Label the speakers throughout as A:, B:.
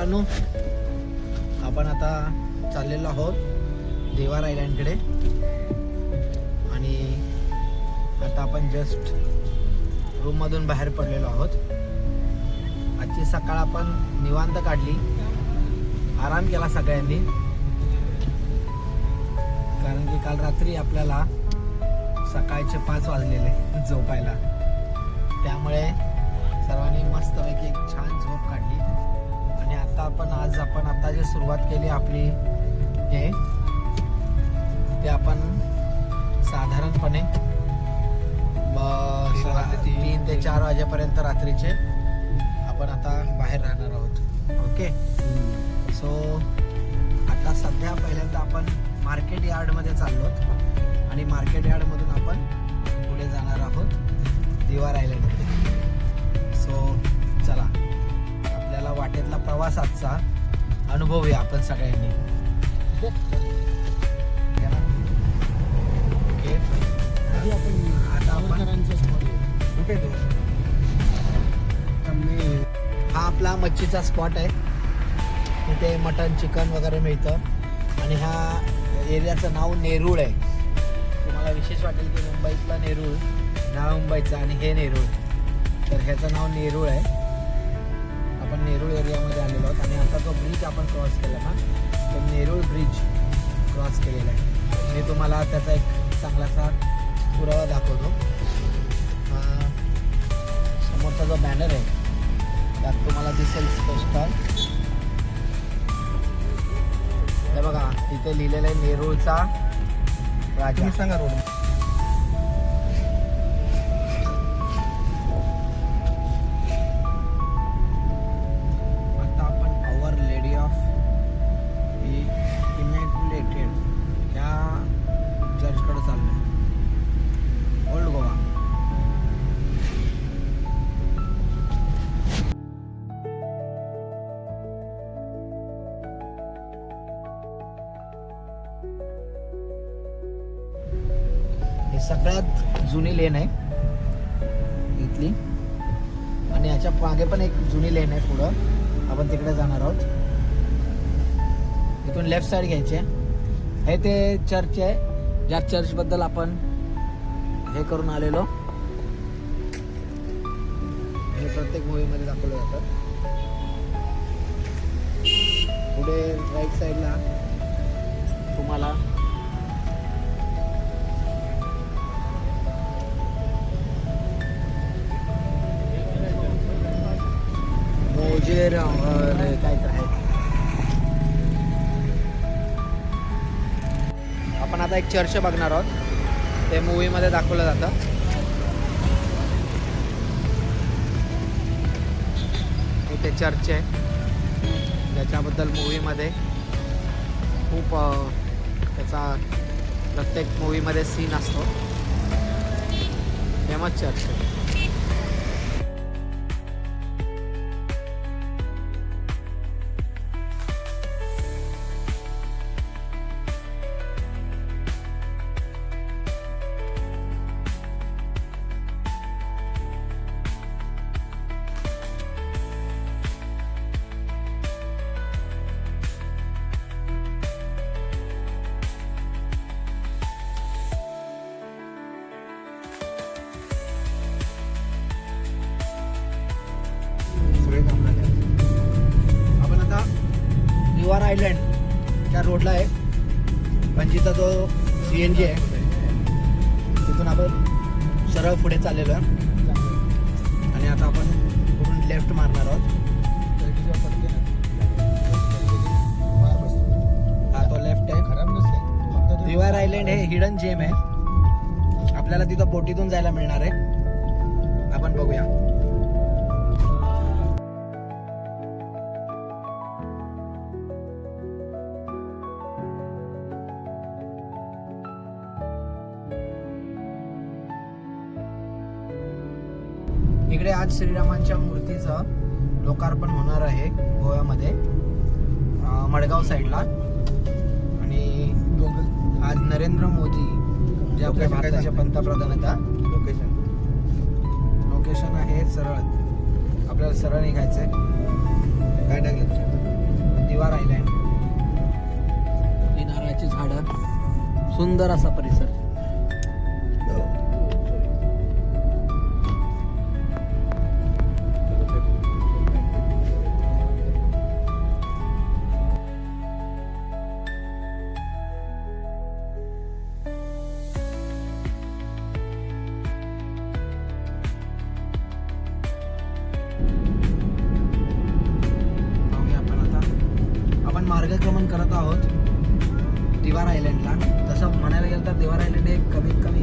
A: मित्रांनो, आपण आता चाललेलो आहोत देवार आयलँडकडे आणि आता आपण जस्ट रूममधून बाहेर पडलेलो आहोत. आजची सकाळ आपण निवांत काढली, आराम केला सगळ्यांनी, कारण की काल रात्री आपल्याला सकाळचे 5 वाजलेले झोपायला. त्यामुळे सर्वांनी मस्तपैकी एक छान झोप काढली आणि आता आपण आता जी सुरुवात केली आपली ते आपण साधारणपणे 3 ते 4 वाजेपर्यंत रात्रीचे आपण आता बाहेर राहणार आहोत. ओके, सो आता सध्या पहिल्यांदा आपण मार्केट यार्डमध्ये चाललो आणि मार्केट यार्डमधून आपण पुढे जाणार आहोत देवार आयलँडकडे. सो चला, आपल्याला वाटेतला प्रवास आजचा अनुभवूया आपण सगळ्यांनी. आता आपण कुठे तो हा आपला मच्छीचा स्पॉट आहे. इथे मटन चिकन वगैरे मिळतं आणि ह्या एरियाचं नाव नेरूळ आहे. तुम्हाला विशेष वाटेल की मुंबईतला नेरूळ, नाव मुंबईचा आणि हे नेरूळ, तर ह्याचं नाव नेरूळ आहे. आपण नेरूळ एरियामध्ये आलेलो आहोत आणि आता जो ब्रिज आपण क्रॉस केला ना, तो नेरूळ ब्रिज क्रॉस केलेला आहे. मी तुम्हाला त्याचा एक चांगलासा पुरावा दाखवतो. समोरचा जो बॅनर आहे त्यात तुम्हाला दिसेल स्पष्ट. हे बघा, तिथे लिहिलेलं आहे नेरूळचा राजा. सांगा रोड. आता आपण आवर लेडी ऑफ इमॅक्युलेटेड या चर्चकडे चाललोय, ओल्ड गोवा. ही सगळ्यात जुनी लेन आहे इथली आणि याच्या मागे पण एक जुनी लेन आहे. पुढं आपण तिकडे जाणार आहोत. इथून लेफ्ट साईड घ्यायचे. हे ते चर्च आहे ज्या चर्चबद्दल आपण हे करून आलेलो. हे प्रत्येक मूवीमध्ये दाखवलं जातं. पुढे राईट साईडला तुम्हाला काय तर आहे. आपण आता एक चर्च बघणार आहोत. ते मूवीमध्ये दाखवलं जातं. इथे चर्च आहे ज्याच्याबद्दल मूवीमध्ये खूप त्याचा प्रत्येक मूवीमध्ये सीन असतो. फेमस चर्च आहे. आपण आता देवार आयलँडच्या रोडला आहे. पणजीचा जो CNG आहे तिथून आपण सरळ पुढे चाललेलो आहे आणि आता आपण पुढून लेफ्ट मारणार आहोत. हा तो लेफ्ट आहे. खराब नसते. देवार आयलँड हे हिडन जेम आहे. आपल्याला तिथं बोटीतून जायला मिळणार आहे. आपण बघूया. इकडे आज श्रीरामांच्या मूर्तीचं लोकार्पण होणार आहे गोव्यामध्ये, मडगाव साईडला. आणि आज नरेंद्र मोदी जे आपल्या भारताचे पंतप्रधान आहेत. लोकेशन आहे सरळ. आपल्याला सरळ निघायचंय. काय टाकलं दिवार आयलँड. ही नारळाची झाडं, सुंदर असा परिसर. आपण मार्गक्रमण करत आहोत दिवार आयलँडला. तसं म्हणायला गेलं तर दिवार आयलँड हे कमीत कमी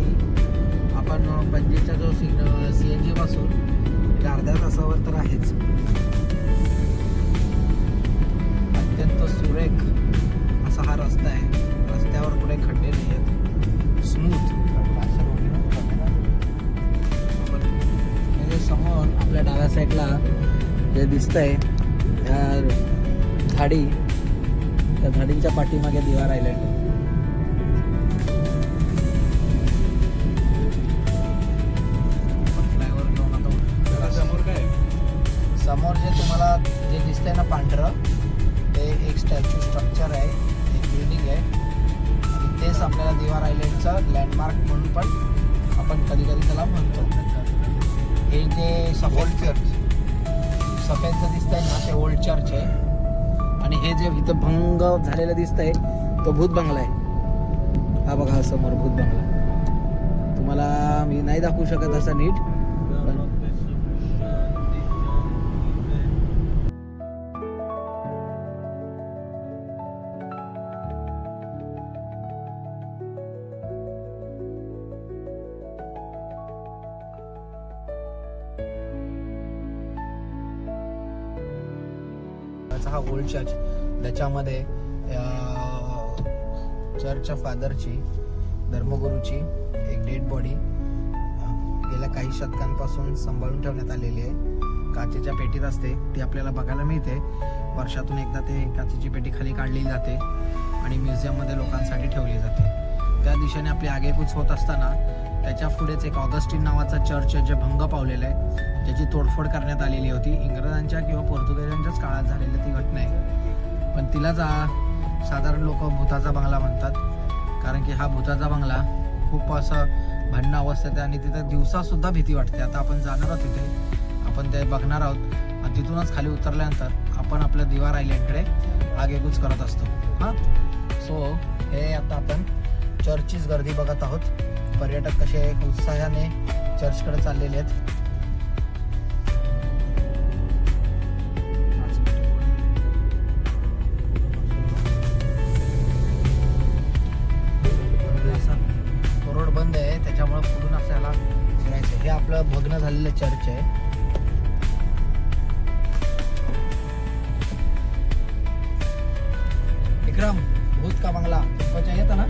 A: आपण पणजीच्या जो CNG पासून अर्ध्या तासावर तर आहेच. अत्यंत सुरेख असा हा रस्ता आहे. रस्त्यावर कुठे खड्डे नाही आहेत, स्मूथ. म्हणजे समोर आपल्या डाव्या साईडला जे दिसतंय झाडी, त्या झाडींच्या पाठीमागे दिवार आयलँड. फ्लायओव्हर घेऊन आता समोर काय, समोर जे तुम्हाला जे दिसतंय ना पांढरं, ते एक स्टॅच्यू स्ट्रक्चर आहे, एक बिल्डिंग आहे. आणि तेच आपल्याला दिवार आयलँडचं लँडमार्क म्हणून पण आपण कधी कधी त्याला म्हणतो. हे जे सफेद सफेदचं दिसतंय ना, ते ओल्ड चर्च आहे. आणि हे जे इथं भंग झालेलं दिसतंय तो भूत बंगला आहे. हा बघा समोर भूत बंगला. तुम्हाला मी नाही दाखवू शकत असा नीट, पण हा ओल्ड चर्च, त्याच्यामध्ये चर्चच्या फादरची, धर्मगुरूची एक डेड बॉडी गेल्या काही शतकांपासून सांभाळून ठेवण्यात आलेली आहे. काचेच्या पेटीत असते, ती आपल्याला बघायला मिळते. वर्षातून एकदा ते काचेची पेटी खाली काढली जाते आणि म्युझियममध्ये लोकांसाठी ठेवली जाते. त्या दिशेने आपली आगेकूच होत असताना त्याच्या पुढेच एक ऑगस्टिन नावाचा चर्च आहे, जे भंग पावलेलं आहे, ज्याची तोडफोड करण्यात आलेली होती. इंग्रजांच्या किंवा पोर्तुगीजांच्याच काळात झालेली ती घटना आहे. पण तिलाच साधारण लोक भूताचा बंगला म्हणतात, कारण की हा भूताचा बंगला खूप असं भन्न अवस्थेत आहे आणि तिथे दिवसासुद्धा भीती वाटते. आता आपण जाणार आहोत तिथे, आपण ते बघणार आहोत. आणि तिथूनच खाली उतरल्यानंतर आपण आपल्या दिवार आयलँडकडे आगेकूच करत असतो. हां, सो हे आता आपण चर्चचीच गर्दी बघत आहोत. पर्यटक कसे उत्साहाने चर्चकडे चाललेले आहेत. रोड बंद आहे, त्याच्यामुळे पुढून असं याला फिरायचं. हे आपलं भग्न झालेलं चर्च आहे. विक्रम, भूत का बंगला येतं ना.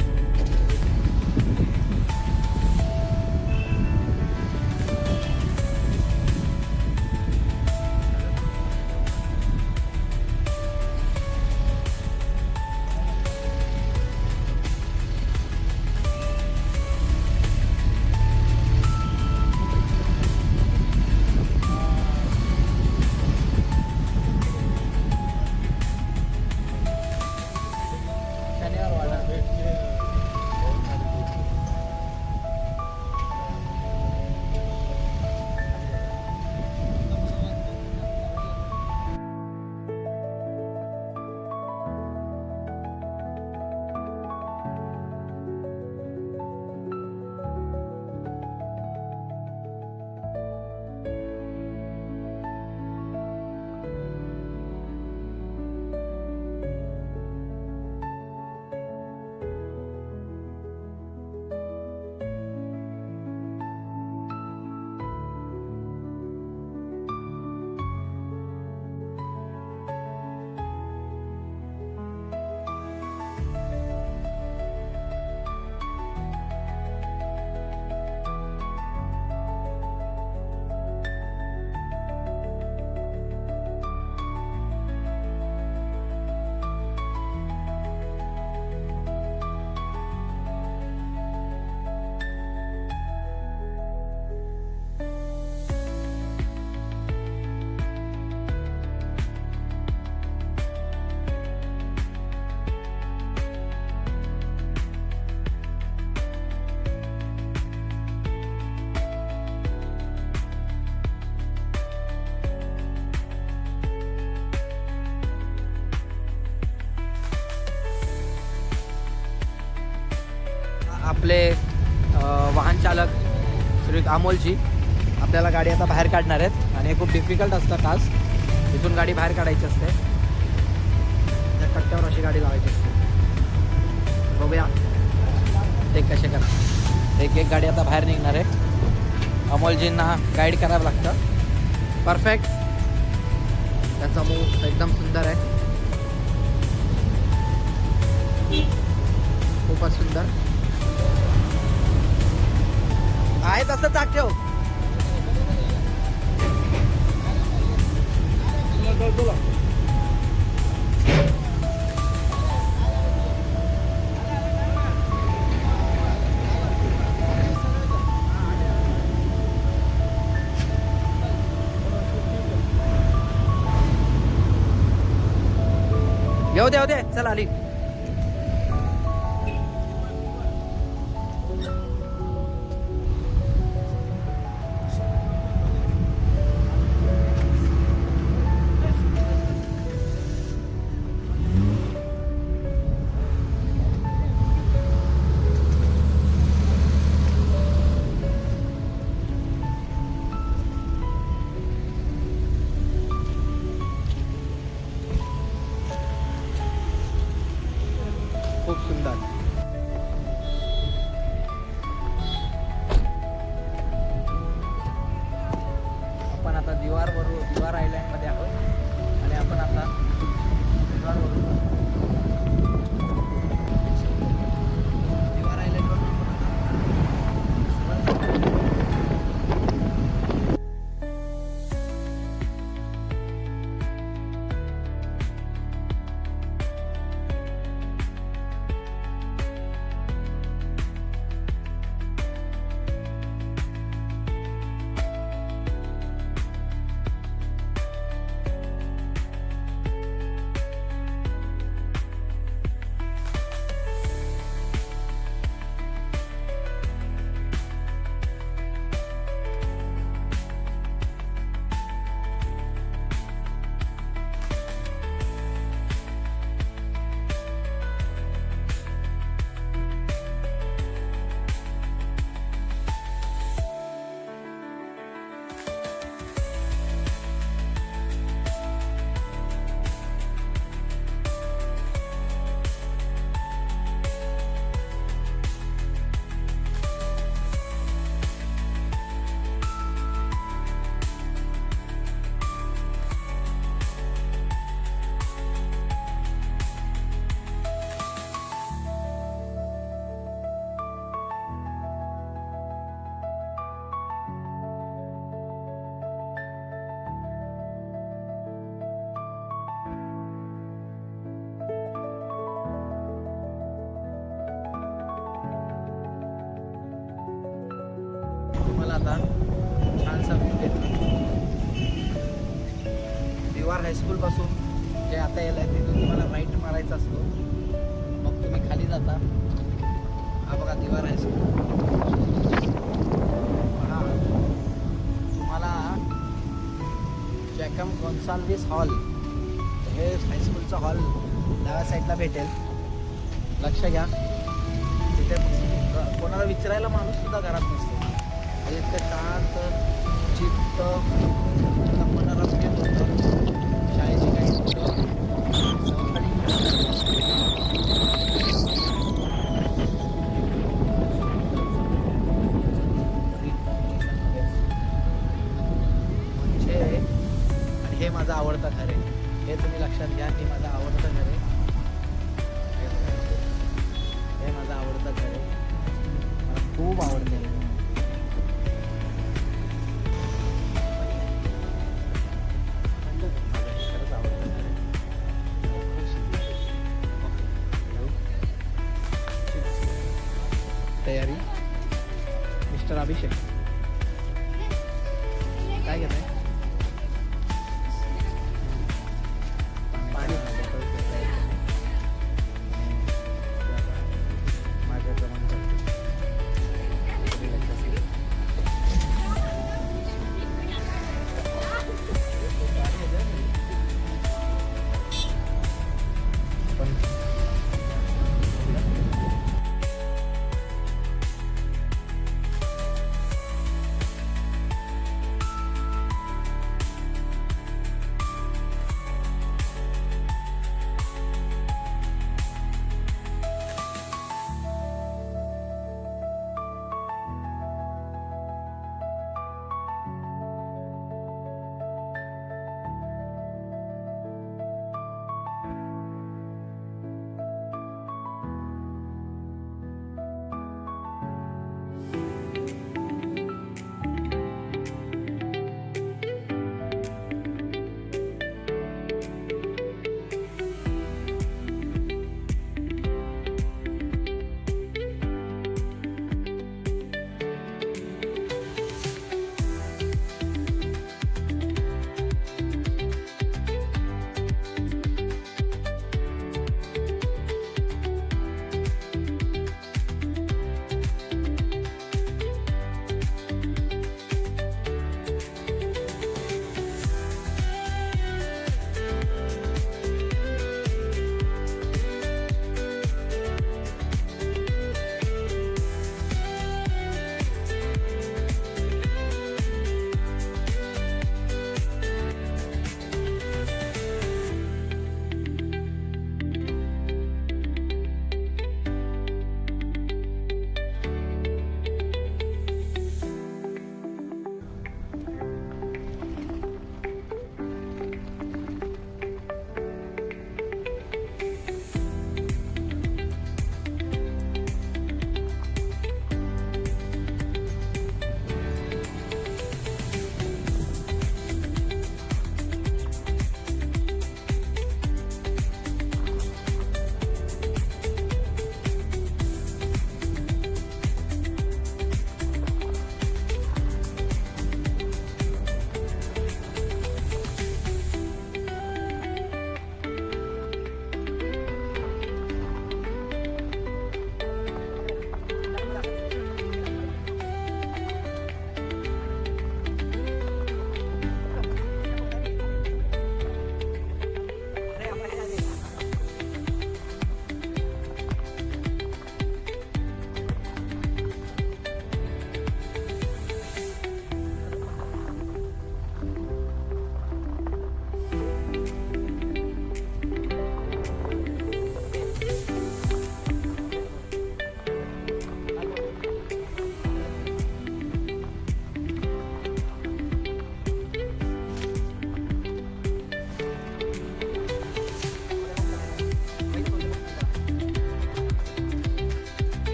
A: शनिवार वाडा आपले वाहन चालक श्री अमोलजी आपल्याला गाडी आता बाहेर काढणार आहेत आणि हे खूप डिफिकल्ट असतं टास्क. इथून गाडी बाहेर काढायची असते, त्या कट्ट्यावर अशी गाडी लावायची असते. बघूया ते कसे करतात. एक एक गाडी आता बाहेर निघणार आहे. अमोलजींना गाईड करावं लागतं. परफेक्ट. त्याचा मूव एकदम सुंदर आहे, खूपच सुंदर आहे. तसं चाक ठेव. येऊ दे चल आली. खूप सुंदर. आपण आता दिवार आयलँड मध्ये आहोत आणि आपण आता दिवार आयलँड वर तुम्हाला आता छानसा व्ह्यू देतो. दिवार हायस्कूल पासून जे आता यायला आहे तिथून तुम्हाला राईट मारायचा असतो. मग तुम्ही खाली जाता. हा बघा दिवार हायस्कूल. हा तुम्हाला जॅकम गोन्साल्विस हॉल हे हायस्कूलचा हॉल डाव्या साईडला भेटेल. लक्ष घ्या, तिथे कोणाला विचारायला माणूस सुद्धा घरात नसतो. इतकं शांत चित्त मनोरम्य होतं. शाळेची काही म्हणजे आणि हे माझं आवडतं घर आहे. हे तुम्ही लक्षात घ्या, हे माझं आवडतं घर आहे. हे माझं आवडतं घर आहे, मला खूप आवडते. तयारी मिस्टर अभिषेक काय घेत आहे? पाणी माझ्या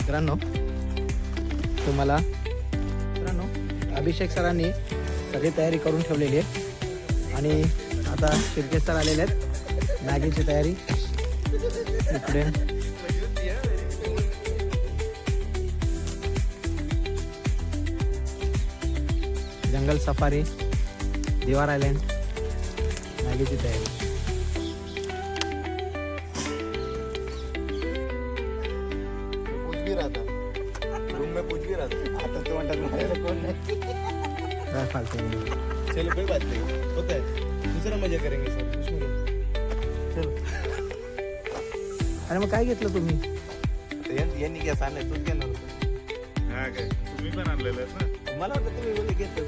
A: मित्रांनो तुम्हाला अभिषेक सरांनी सगळी तयारी करून ठेवलेली आहे आणि आता शिर्के सर आलेले आहेत. मॅगीची तयारी इकडे जंगल सफारी, दिवार आयलँड, मॅगीची तयारी.
B: आता तो म्हणतात कोण नाही.
A: काय फालतू नाही.
B: चलो कोई बात नहीं, होता है, दूसरा मजा करेंगे सर उसमें चलो.
A: आणि मग काय घेतलं तुम्ही?
B: यांनी काय सांगलं तूच घेणार होतं.
C: हा काय तुम्ही पण आणलेलं आहेत ना.
B: मला वाटतं तुम्ही बोलले घेतलं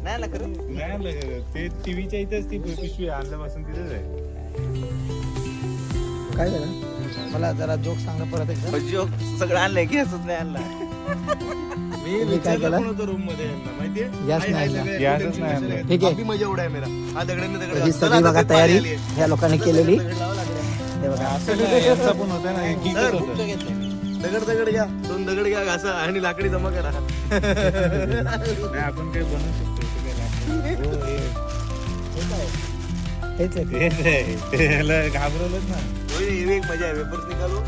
B: नाही आला खरं.
C: नाही आणलं ते टीव्हीच्या इथेच ती पिशवी आणल्यापासून तिथेच आहे.
A: काय झालं? मला जरा जोक सांगा परत एकदा.
B: जोक सगळं आणलंय, गॅसच नाही आणला. मी
A: तुम्ही काय केलं?
B: होतो रूम मध्ये यांना, माहितीये
A: गॅस नाही आणला.
C: गॅसच नाही आणला.
A: ठीक आहे.
B: अभी मजा उडाय मेरा. हा दगडाने दगड
A: ही सगळी बघा तयारी ह्या लोकांनी केलेली. हे बघा
C: असं नाही, यांचं पण होतं ना, एक
B: सर,
C: होतं.
B: दगड घ्या, 2 दगड घ्या, घासा आणि लाकडी जमा करा.
C: नाही आपण काही बनवू शकतो. ते काय लागतं. हो,
A: हेच आहे.
C: तेच आहे. त्याला घाबरवलंच ना.
B: ये एक मजा है, वेपर्स निकालो.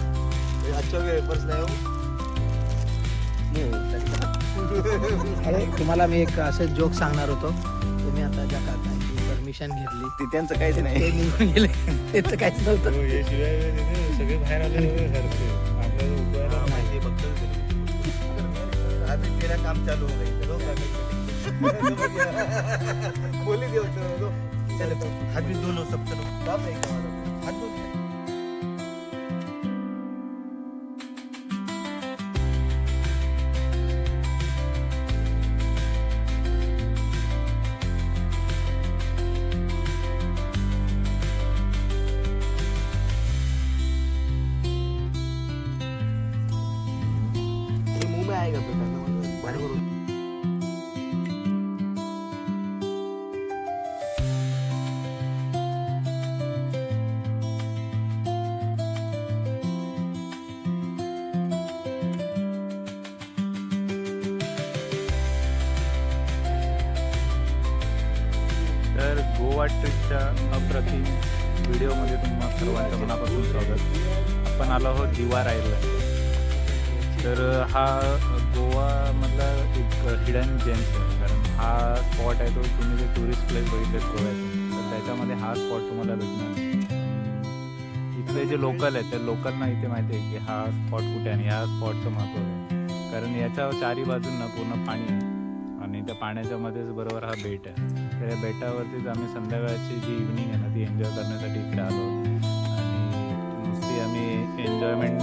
B: अच्छा हो गया वेपर्स नाही हो.
A: अरे तुम्हाला मी एक असे जोक सांगणार होतो. तुम्ही आता ज्या काकांची परमिशन घेतली
B: ते त्यांचं काहीच नाही.
A: ते निघून गेले. त्याचं काहीच नव्हतं.
C: हो, हे शिवाय सगळे बाहेर आले घरचे. आपल्याला उठवायला
B: माहिती आहे, बघतो अभी तेरा काम चालू हो गई. बोली दे चलो हाथ भी धो लो सब. चलो बाप रे, हाथ धो. मुंह में आएगा तो बाहर करो.
C: तर गोवा ट्रिपच्या अप्रतिम व्हिडिओमध्ये तुम्हा सर्वांचं मनापासून स्वागत. आपण आलो आहोत दिवार आयलंड. तर हा गोवामधला एक हिडन जेम्स आहे. कारण हा स्पॉट आहे तो तुम्ही जे टुरिस्ट प्लेस बघितले गोव्याचे तर त्याच्यामध्ये हा स्पॉट तुम्हाला भेटणार. इथले जे लोकल आहेत त्या लोकलना इथे माहिती आहे की हा स्पॉट कुठे आहे आणि ह्या स्पॉटचं महत्त्व आहे. कारण याच्या चारी बाजूंना पूर्ण पाणी आहे आणि त्या पाण्याच्या मध्येच बरोबर हा बेट आहे. तर या बेटावरतीच आम्ही संध्याकाळची जी इव्हनिंग आहे ना ती एन्जॉय करण्यासाठी इकडे आलो आणि नुसती आम्ही एन्जॉयमेंट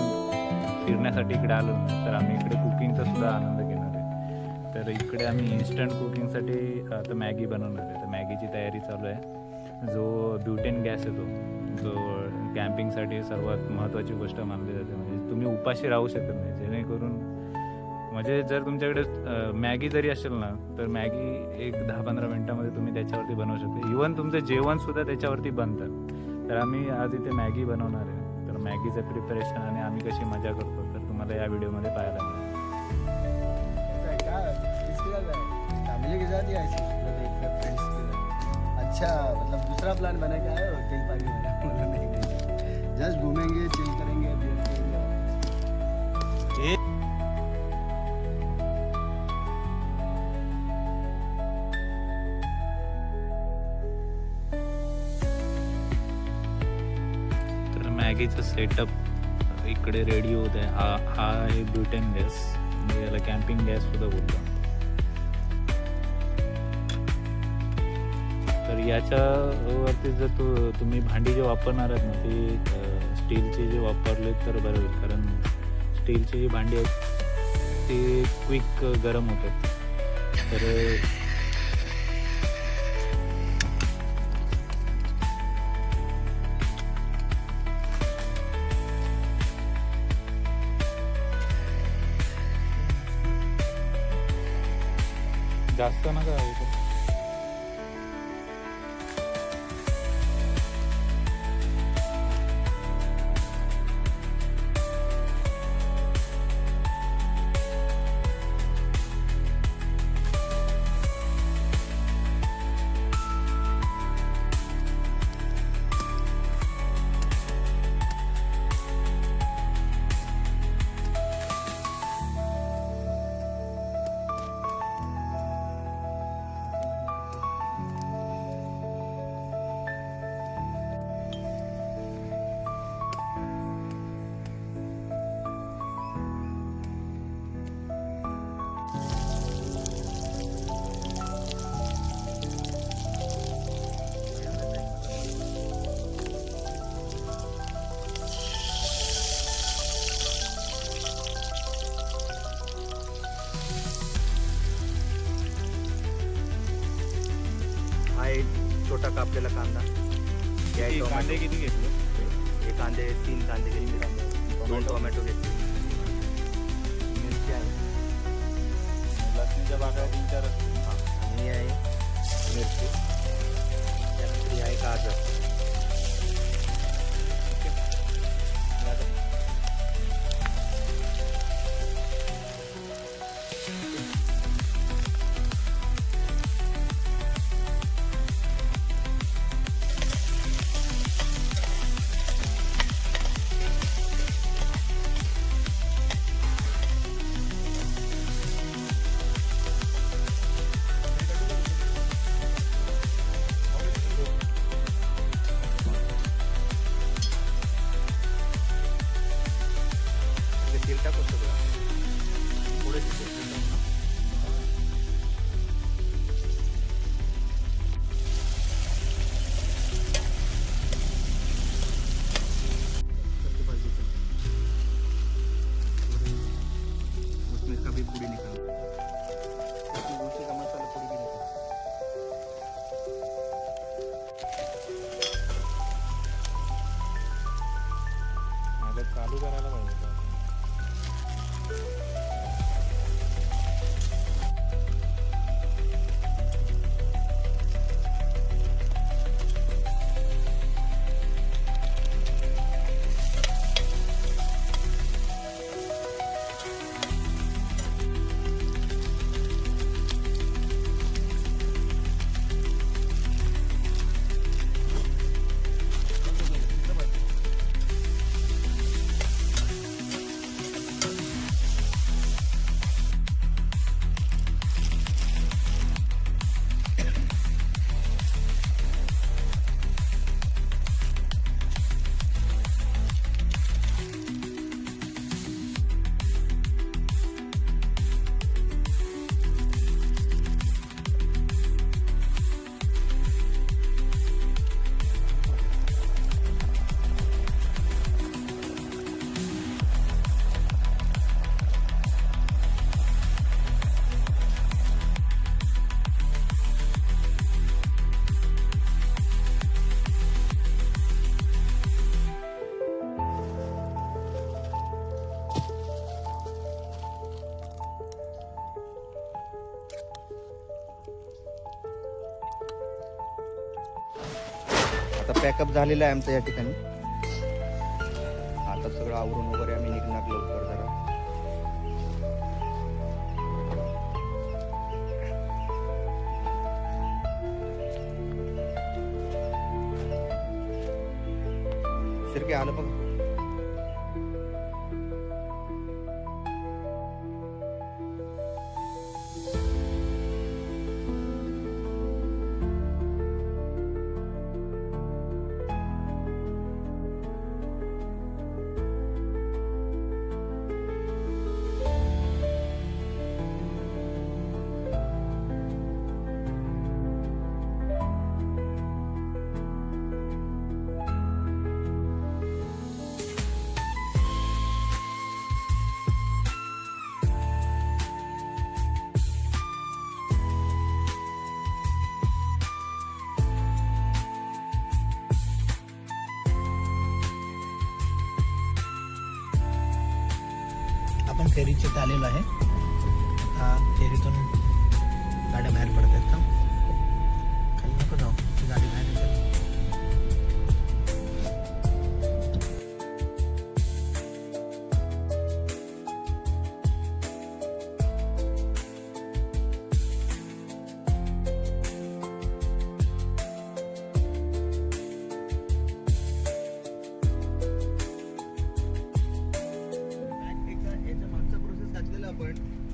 C: फिरण्यासाठी इकडे आलो नाही तर आम्ही इकडे कुकिंगचा सुद्धा आनंद घेणार आहे. तर इकडे आम्ही इन्स्टंट कुकिंगसाठी आता मॅगी बनवणार आहे. तर मॅगीची तयारी चालू आहे. जो ब्युटेन गॅस येतो जो कॅम्पिंगसाठी सर्वात महत्त्वाची गोष्ट मानली जाते. म्हणजे तुम्ही उपाशी राहू शकत नाही. जेणेकरून म्हणजे जर तुमच्याकडे मॅगी जरी असेल ना तर मॅगी एक 10-15 मिनटामध्ये तुम्ही त्याच्यावरती बनवू शकता. इवन तुमचं जेवणसुद्धा त्याच्यावरती बनतं. तर आम्ही आज इथे मॅगी बनवणार आहे. तर मॅगीचं प्रिपरेशन आणि आम्ही कशी मजा करतो तर तुम्हाला या व्हिडिओमध्ये पाहायला मिळेल.
B: फैमिली के साथ या ऐसे फ्रेंड्स के साथ? अच्छा, मतलब दूसरा प्लान बना के आए हो तेल पानी वाला? मतलब नहीं, जस्ट घूमेंगे, चिल करेंगे, बियर पिएंगे.
C: तर मॅगीचं सेटअप इकडे रेडी होत आहे. हा आहे ब्युटेन गॅस म्हणजे याला कॅम्पिंग गॅस सुद्धा बोलतो. तर याच्यावरती जर तुम्ही भांडी जे वापरणार आहात ना ती स्टीलची जे वापरले तर बरं होईल. कारण स्टीलची जी भांडी आहेत ती क्विक गरम होतात. तर जास्त नका
B: आहे छोटा कापलेला कांदा, हे आहे
C: कांदे
B: टोमॅटो,
C: किती घेतले?
B: हे कांदे 3 कांदे घेतले, 2 टोमॅटो घेतले, मिरची आहे,
C: लसणीच्या बागा 3-4 असतील.
B: आणि हे आहे मिरची, त्यानंतर हे आहे गाजर. तेल टाकू सगळं पुढे उसमें कभी पूरी निकाल दूसरी का मसाला पूरी भी निकाल.
C: आता चालू करायला पाहिजे होतं.
B: आता पॅकअप झालेलं आहे आमचं या ठिकाणी. आता सगळं आवरून वगैरे आम्ही निघणार लवकर जरा. सिरके आलं बघ.
A: आपण फेरीचे आलेलो आहे. आता फेरीतून गाड्या बाहेर पडत आहेत का? खाली नको जाऊ, ती गाडी बाहेर येते.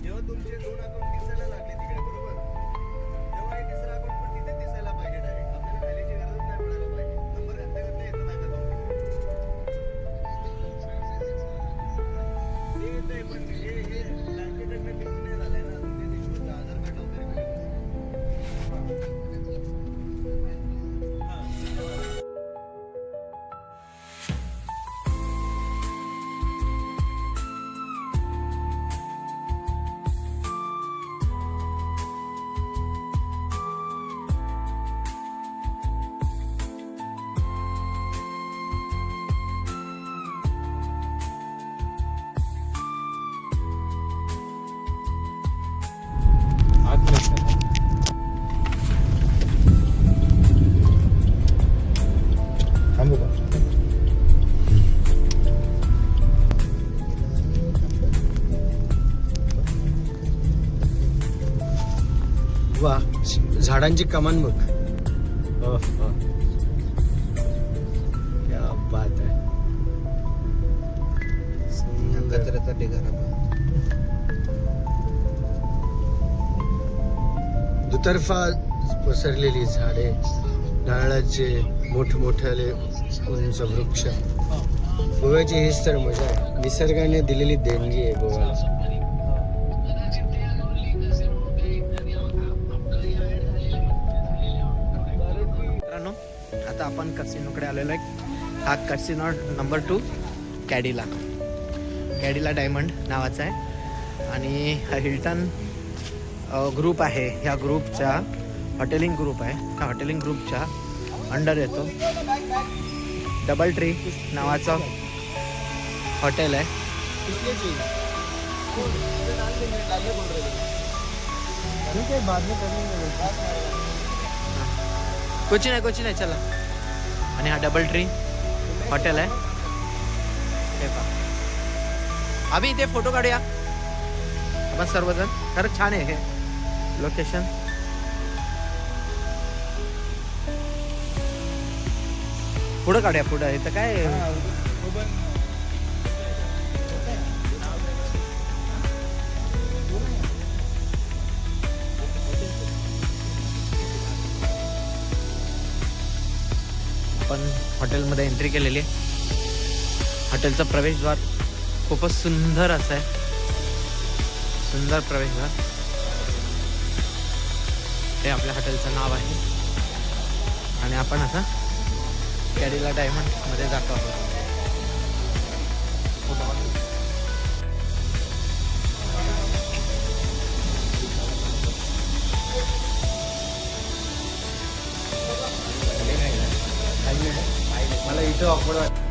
B: जेव्हा तुमचे 2 अकाउंट दिसायला लागले तिकडे बरोबर, तेव्हा झाडांची कमान बघ. क्या बात आहे. सुंदर.
A: कचऱ्याचा ढिगारा बघ.
B: दुतर्फा पसरलेली झाडे, नारळाचे मोठमोठाले उंच वृक्ष. गोव्याची हीच तर मजा आहे. निसर्गाने दिलेली देणगी आहे गोव्याला.
A: मित्रांनो, आता आपण कसिनोकडे आलेलो आहे. हा कसिनो नंबर 2 कॅडिला डायमंड नावाचा आहे. आणि हा हिल्टन ग्रुप आहे. ह्या ग्रुपचा हॉटेलिंग ग्रुप आहे. ह्या हॉटेलिंग ग्रुपच्या अंडर येतो. डबल ट्री नावाचं हॉटेल आहे. कुछ नाही चला. आणि हा डबल ट्री हॉटेल आहे. हे पहा, आम्ही इथे फोटो काढूया आपण सर्वजण. खरंच छान आहे हे लोकेशन. पुढं काढूया पुढं. इथं काय आपण हॉटेलमध्ये एंट्री केलेली आहे. हॉटेलचं प्रवेशद्वार खूपच सुंदर असं आहे. सुंदर प्रवेशद्वार. हे आपल्या हॉटेलचं नाव आहे. आणि आपण आता कॅडिला डायमंड मध्ये जातो आहोत.
B: मला इथं ऑकवर्ड वाटतं.